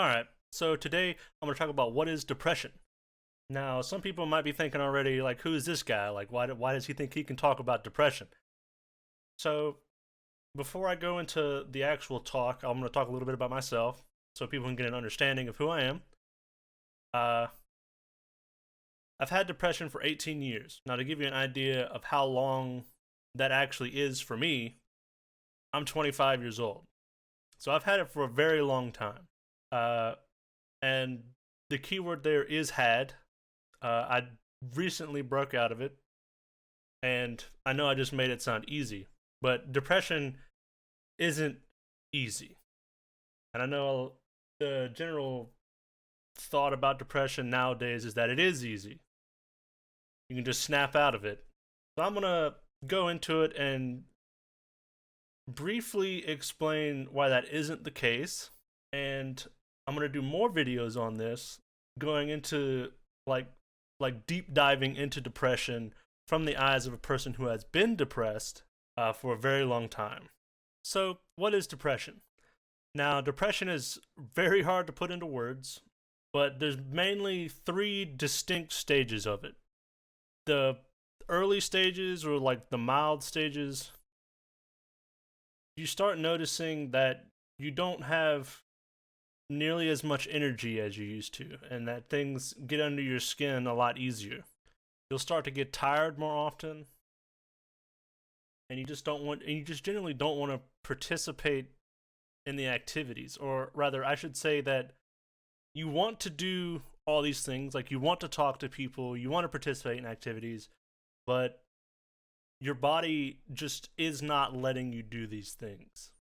All right. So today I'm going to talk about what is depression. Now, some people might be thinking already, like, who is this guy? Like, why does he think he can talk about depression? So, before I go into the actual talk, I'm going to talk a little bit about myself so people can get an understanding of who I am. Uh, I've had depression for 18 years. Now, to give you an idea of how long that actually is for me, I'm 25 years old. So, I've had it for a very long time. Uh, and the keyword there is had. I recently broke out of it, and I know I just made it sound easy, but depression isn't easy. And I know the general thought about depression nowadays is that it is easy. You can just snap out of it. So I'm going to go into it and briefly explain why that isn't the case. And I'm going to do more videos on this, going into like deep diving into depression from the eyes of a person who has been depressed for a very long time. So, what is depression? Now, depression is very hard to put into words, but there's mainly three distinct stages of it. The early stages, or like the mild stages, you start noticing that you don't have nearly as much energy as you used to, and that things get under your skin a lot easier. You'll start to get tired more often, and you just generally don't want to participate in the activities, or rather, I should say that you want to do all these things, like you want to talk to people, you want to participate in activities, but your body just is not letting you do these things.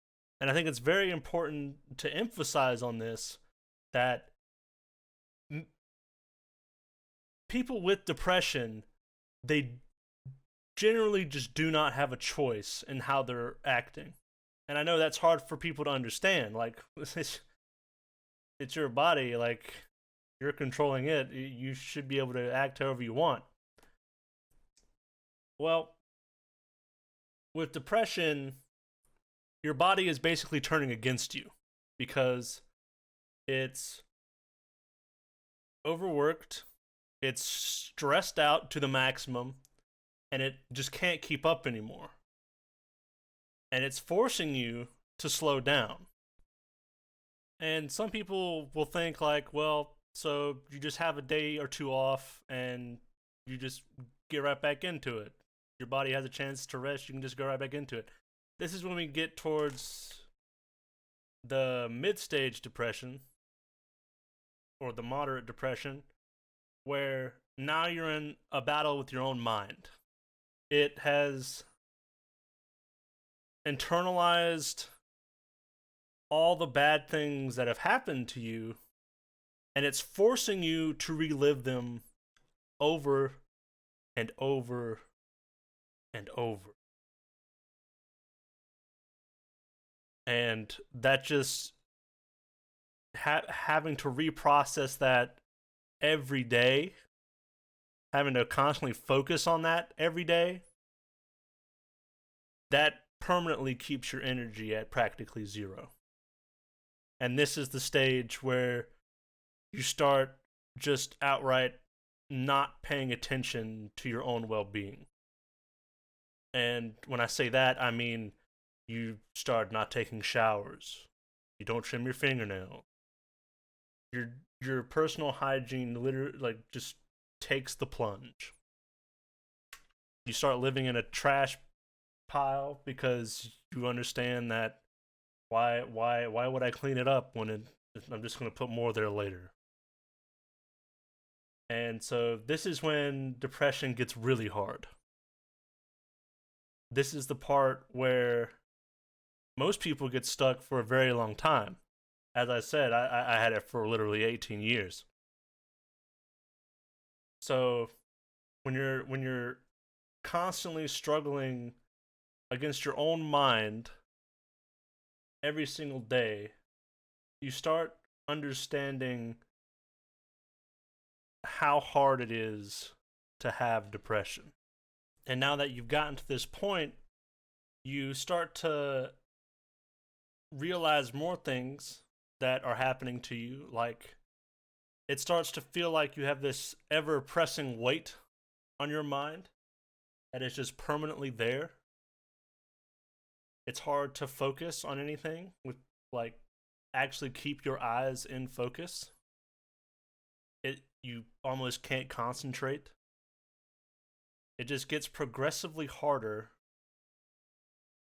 And I think it's very important to emphasize on this that people with depression, they generally just do not have a choice in how they're acting. And I know that's hard for people to understand. Like, it's your body, like, you're controlling it. You should be able to act however you want. Well, with depression, your body is basically turning against you because it's overworked, it's stressed out to the maximum, and it just can't keep up anymore. And it's forcing you to slow down. And some people will think, like, well, so you just have a day or two off and you just get right back into it. Your body has a chance to rest, you can just go right back into it. This is when we get towards the mid-stage depression or the moderate depression, where now you're in a battle with your own mind. It has internalized all the bad things that have happened to you, and it's forcing you to relive them over and over and over. And that just having to reprocess that every day, having to constantly focus on that every day, that permanently keeps your energy at practically zero. And this is the stage where you start just outright not paying attention to your own well-being. And when I say that, I mean you start not taking showers. You don't trim your fingernails. Your personal hygiene literally just takes the plunge. You start living in a trash pile because you understand that why would I clean it up when I'm just going to put more there later. And so this is when depression gets really hard. This is the part where most people get stuck for a very long time. As I said, I had it for literally 18 years. So when you're constantly struggling against your own mind every single day, you start understanding how hard it is to have depression. And now that you've gotten to this point, you start to realize more things that are happening to you. Like, it starts to feel like you have this ever pressing weight on your mind that is just permanently there. It's hard to focus on anything, with like actually keep your eyes in focus. You almost can't concentrate. It just gets progressively harder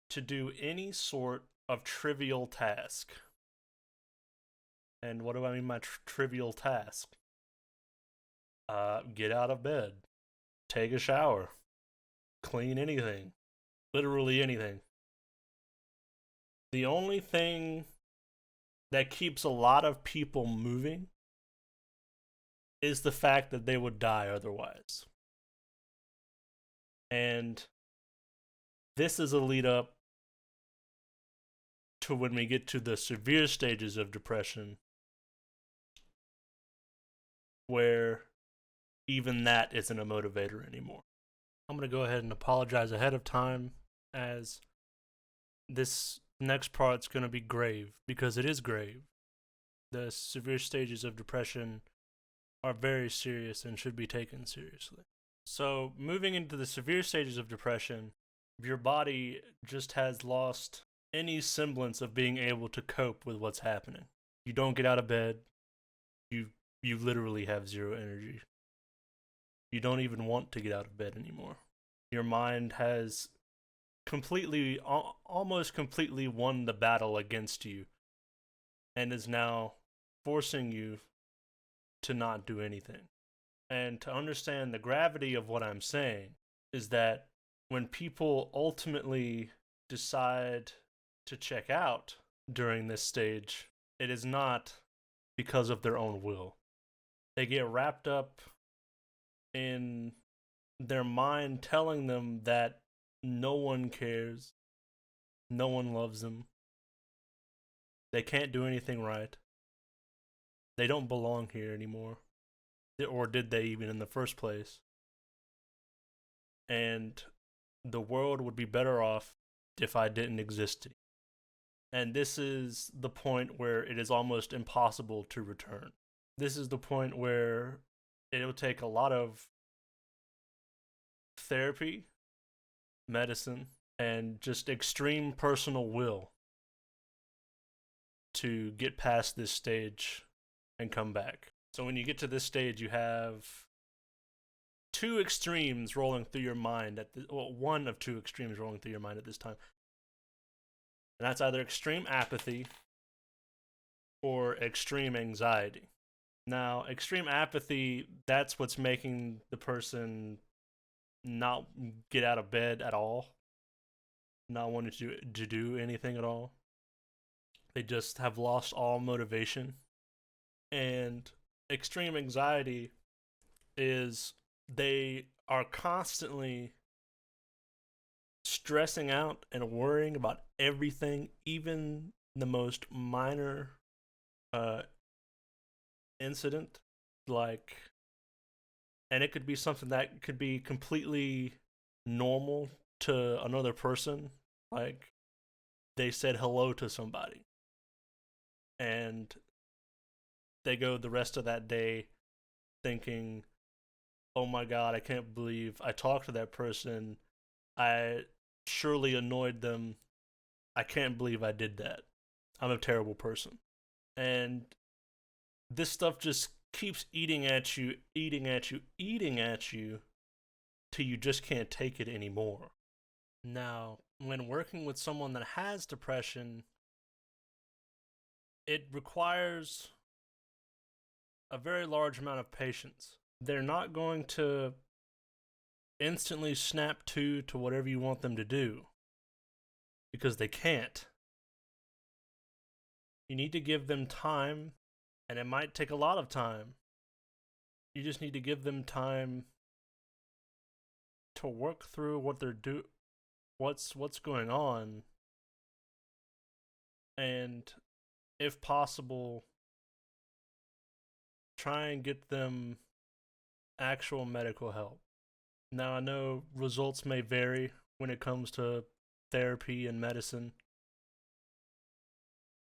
to do any sort of trivial task. And what do I mean by trivial task? Get out of bed, take a shower, clean anything, literally anything. The only thing that keeps a lot of people moving is the fact that they would die otherwise. And this is a lead up to when we get to the severe stages of depression, where even that isn't a motivator anymore. I'm going to go ahead and apologize ahead of time, as this next part's going to be grave, because it is grave. The severe stages of depression are very serious and should be taken seriously. So, moving into the severe stages of depression, your body just has lost any semblance of being able to cope with what's happening. You don't get out of bed. You literally have zero energy. You don't even want to get out of bed anymore. Your mind has almost completely won the battle against you, and is now forcing you to not do anything. And to understand the gravity of what I'm saying is that when people ultimately decide to check out during this stage, it is not because of their own will. They get wrapped up in their mind telling them that no one cares, no one loves them, they can't do anything right, they don't belong here anymore, or did they even in the first place? And the world would be better off if I didn't exist. And this is the point where it is almost impossible to return. This is the point where it will take a lot of therapy, medicine, and just extreme personal will to get past this stage and come back. So when you get to this stage, you have two extremes rolling through your mind one of two extremes rolling through your mind at this time. And that's either extreme apathy or extreme anxiety. Now, extreme apathy, that's what's making the person not get out of bed at all, not wanting to do anything at all. They just have lost all motivation. And extreme anxiety is they are constantly stressing out and worrying about everything, even the most minor incident, like, and it could be something that could be completely normal to another person, like they said hello to somebody and they go the rest of that day thinking, oh my god, I can't believe I talked to that person, I surely annoyed them, I can't believe I did that, I'm a terrible person. And this stuff just keeps eating at you till you just can't take it anymore. Now, when working with someone that has depression, it requires a very large amount of patience. They're not going to instantly snap to whatever you want them to do, because they can't. You need to give them time, and it might take a lot of time. You just need to give them time to work through what's going on, and if possible, try and get them actual medical help. Now, I know results may vary when it comes to therapy and medicine,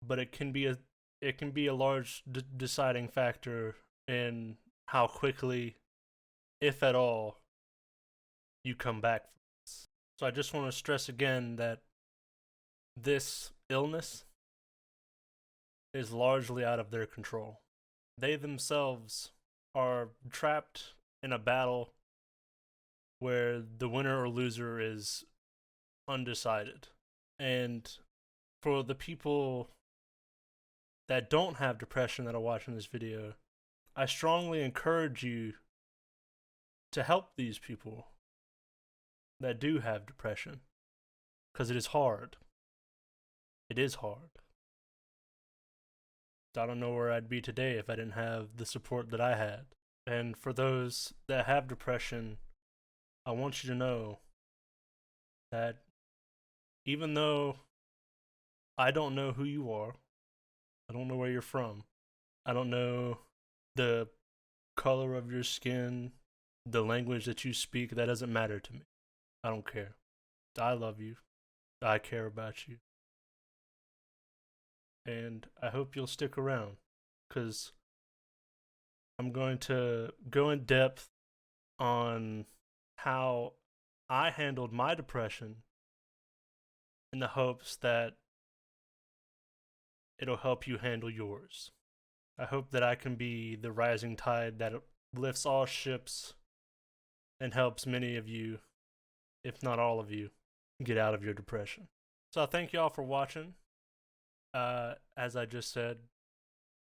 but it can be it can be a large deciding factor in how quickly, if at all, you come back from this. So I just want to stress again that this illness is largely out of their control. They themselves are trapped in a battle where the winner or loser is undecided. And for the people that don't have depression that are watching this video, I strongly encourage you to help these people that do have depression, because it is hard. It is hard. I don't know where I'd be today if I didn't have the support that I had. And for those that have depression, I want you to know that even though I don't know who you are, I don't know where you're from, I don't know the color of your skin, the language that you speak, that doesn't matter to me. I don't care. I love you. I care about you. And I hope you'll stick around, because I'm going to go in depth on how I handled my depression in the hopes that it'll help you handle yours. I hope that I can be the rising tide that lifts all ships and helps many of you, if not all of you, get out of your depression. So I thank y'all for watching. As I just said,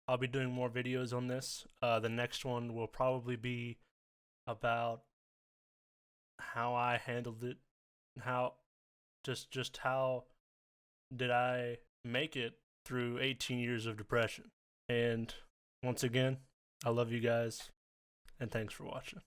I'll be doing more videos on this. The next one will probably be about how I handled it, how just how did I make it through 18 years of depression. And once again, I love you guys, and thanks for watching.